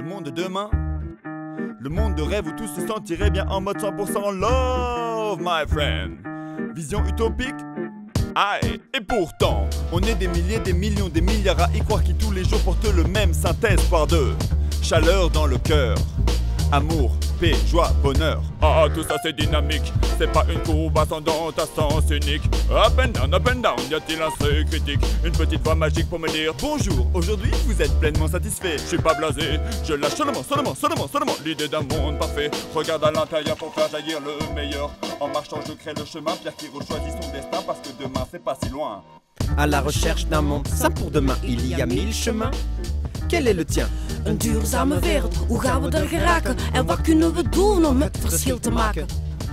monde de demain, le monde de rêve où tout se sentirait bien en mode 100% love, my friend. Vision utopique? Aïe. Et pourtant, on est des milliers, des millions, des milliards à y croire qui tous les jours portent le même synthèse par deux. Chaleur dans le cœur, amour, paix, joie, bonheur. Ah, tout ça c'est dynamique, c'est pas une courbe ascendante à sens unique. Up and down, y a-t-il un seuil critique? Une petite voix magique pour me dire bonjour, aujourd'hui vous êtes pleinement satisfait. Je suis pas blasé, je lâche seulement l'idée d'un monde parfait. Regarde à l'intérieur pour faire jaillir le meilleur. En marchant je crée le chemin, Pierre qui choisit son destin parce que demain c'est pas si loin. À la recherche d'un monde sain pour demain, il y a 1000 chemins. Quel est le tien? Een duurzame wereld, hoe gaan we er geraken? En wat kunnen we doen om het verschil te maken?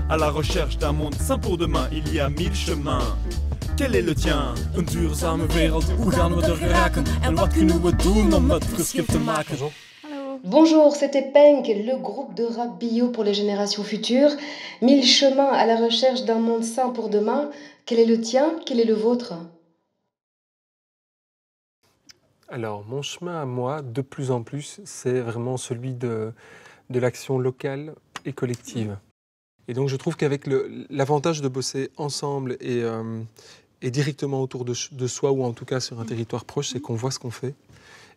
À la recherche d'un monde sain pour demain, il y a 1000 chemins. Quel est le tien? Een duurzame wereld, hoe gaan we er geraken? En wat kunnen we doen om het verschil te maken? Bonjour, c'était Penk, le groupe de rap bio pour les générations futures. 1000 chemins à la recherche d'un monde sain pour demain. Quel est le tien? Quel est le vôtre? Alors, mon chemin à moi, de plus en plus, c'est vraiment celui de l'action locale et collective. Et donc, je trouve qu'avec l'avantage de bosser ensemble et directement autour de soi, ou en tout cas sur un territoire proche, c'est qu'on voit ce qu'on fait.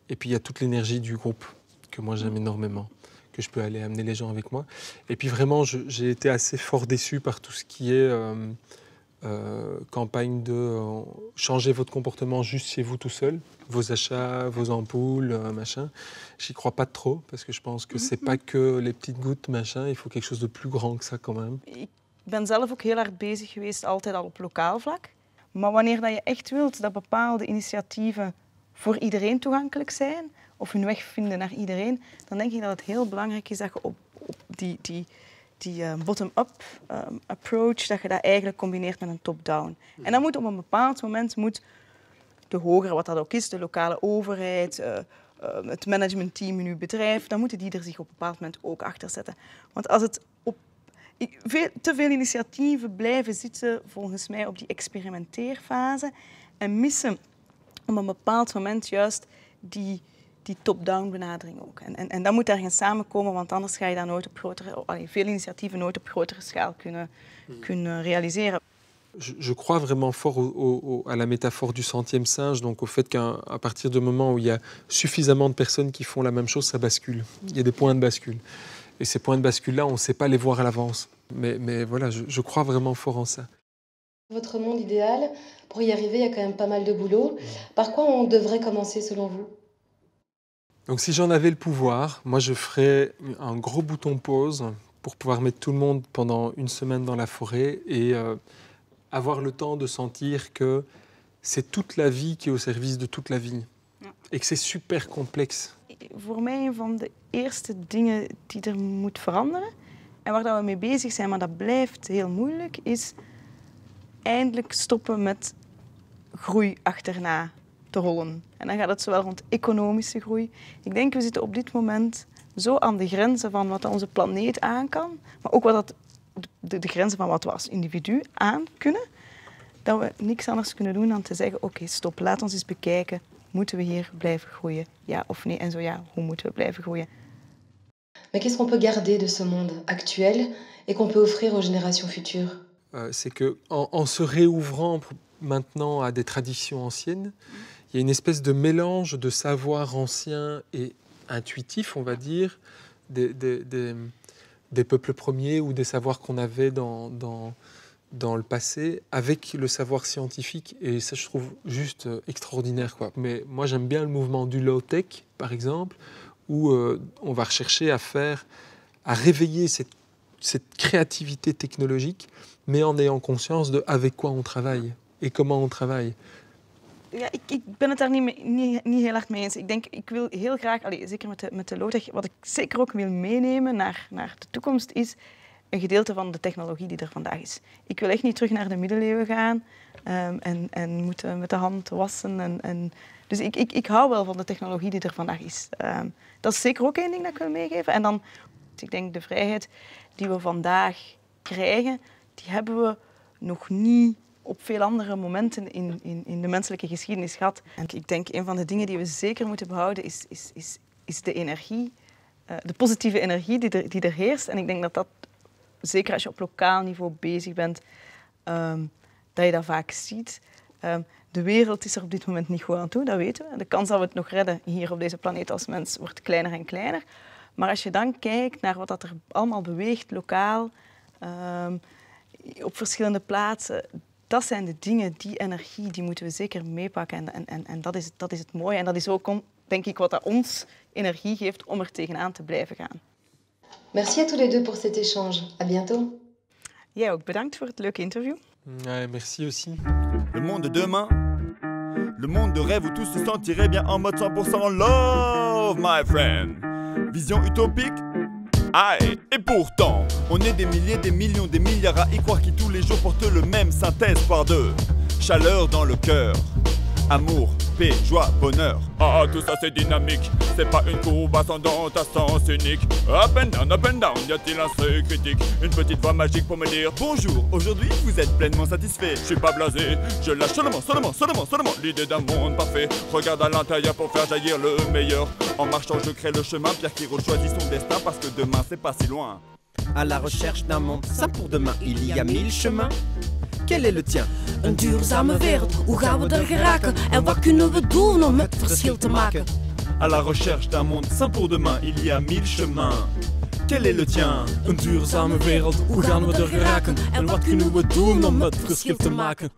Et puis, il y a toute l'énergie du groupe, que moi j'aime énormément, que je peux aller amener les gens avec moi. Et puis, vraiment, j'ai été assez fort déçu par tout ce qui est campagne de changer votre comportement juste chez vous tout seul, vos achats, vos ampoules, machin. J'y crois pas trop parce que je pense que c'est pas que les petites gouttes, machin. Il faut quelque chose de plus grand que ça quand même. Ik ben zelf ook heel hard bezig geweest, altijd al op lokaal vlak. Maar wanneer dat je echt wilt dat bepaalde initiatieven voor iedereen toegankelijk zijn, of hun weg vinden naar iedereen, dan denk ik dat het heel belangrijk is dat je op die bottom-up approach, dat je dat eigenlijk combineert met een top-down. En dan moet op een bepaald moment de hogere, wat dat ook is, de lokale overheid, het managementteam in uw bedrijf, dan moeten die er zich op een bepaald moment ook achter zetten. Want als het te veel initiatieven blijven zitten, volgens mij, op die experimenteerfase en missen op een bepaald moment juist die top-down benadering ook. En dat moet ergens samenkomen, want anders ga je dat nooit op veel initiatieven nooit op grotere schaal kunnen realiseren. Je crois vraiment fort à la métaphore du centième singe, donc au fait qu'à partir du moment où il y a suffisamment de personnes qui font la même chose, ça bascule. Il y a des points de bascule. Et ces points de bascule-là, on ne sait pas les voir à l'avance. Mais voilà, je crois vraiment fort en ça. Votre monde idéal, pour y arriver, il y a quand même pas mal de boulot. Par quoi on devrait commencer selon vous? Donc si j'en avais le pouvoir, moi je ferais un gros bouton pause pour pouvoir mettre tout le monde pendant une semaine dans la forêt et avoir le temps de sentir que c'est toute la vie qui est au service de toute la vie. Et que c'est super complexe. Voor mij een van de eerste dingen die er moet veranderen en waar we mee bezig zijn, maar dat blijft heel moeilijk, is eindelijk stoppen met groei achterna te rollen. En dan gaat het zowel rond economische groei. Ik denk, we zitten op dit moment zo aan de grenzen van wat onze planeet aan kan, maar ook wat de grenzen van wat we als individu aan kunnen, dat we niks anders kunnen doen dan te zeggen, oké, stop, laat ons eens bekijken, moeten we hier blijven groeien, ja of nee? En zo ja, hoe moeten we blijven groeien? Mais qu'est-ce qu'on peut garder de ce monde actuel et qu'on peut offrir aux générations futures? C'est qu'en se réouvrant maintenant à des traditions anciennes, il y a une espèce de mélange de savoir ancien et intuitif, on va dire, des peuples premiers ou des savoirs qu'on avait dans le passé, avec le savoir scientifique. Et ça, je trouve juste extraordinaire, quoi. Mais moi, j'aime bien le mouvement du low-tech, par exemple, où on va rechercher à réveiller cette créativité technologique, mais en ayant conscience de avec quoi on travaille et comment on travaille. Ja, ik ben het daar niet heel hard mee eens. Ik wil heel graag, zeker met de low-tech, wat ik zeker ook wil meenemen naar de toekomst, is een gedeelte van de technologie die er vandaag is. Ik wil echt niet terug naar de middeleeuwen gaan en moeten met de hand wassen. Dus ik hou wel van de technologie die er vandaag is. Dat is zeker ook één ding dat ik wil meegeven. En dan, ik denk, de vrijheid die we vandaag krijgen, die hebben we nog niet op veel andere momenten in de menselijke geschiedenis gehad. En ik denk, een van de dingen die we zeker moeten behouden is de energie de positieve energie die er heerst. En ik denk dat dat, zeker als je op lokaal niveau bezig bent, dat je dat vaak ziet. De wereld is er op dit moment niet goed aan toe, dat weten we. De kans dat we het nog redden hier op deze planeet als mens wordt kleiner en kleiner. Maar als je dan kijkt naar wat dat er allemaal beweegt, lokaal, op verschillende plaatsen, dat zijn de dingen, die energie, die moeten we zeker meepakken. En dat is het mooie. En dat is ook, denk ik, wat dat ons energie geeft om er tegenaan te blijven gaan. Merci à tous les deux pour cet échange. À bientôt. Jij ook bedankt voor het leuke interview. Merci aussi. Le monde de demain, le monde de rêve où tous se sentiraient bien en mode 100% love, my friend. Vision utopique? Aïe, et pourtant, on est des milliers, des millions, des milliards à y croire qui tous les jours portent le même synthèse par deux. Chaleur dans le cœur, amour, paix, joie, bonheur. Ah, tout ça c'est dynamique, c'est pas une courbe ascendante à sens unique. Up and down, y a-t-il un seuil critique? Une petite voix magique pour me dire bonjour, aujourd'hui vous êtes pleinement satisfait. Je suis pas blasé, je lâche seulement l'idée d'un monde parfait. Regarde à l'intérieur pour faire jaillir le meilleur. En marchant je crée le chemin, Pierre Chirot choisit son destin parce que demain c'est pas si loin. À la recherche d'un monde sain pour demain, il y a 1000 chemins. Quel est le tien? Een duurzame wereld, hoe gaan we er geraken? En wat kunnen we doen om het verschil te maken? À la recherche d'un monde sain pour demain, il y a 1000 chemins. Quel est le tien? Een duurzame wereld, hoe gaan we er geraken? En wat kunnen we doen om het verschil te maken?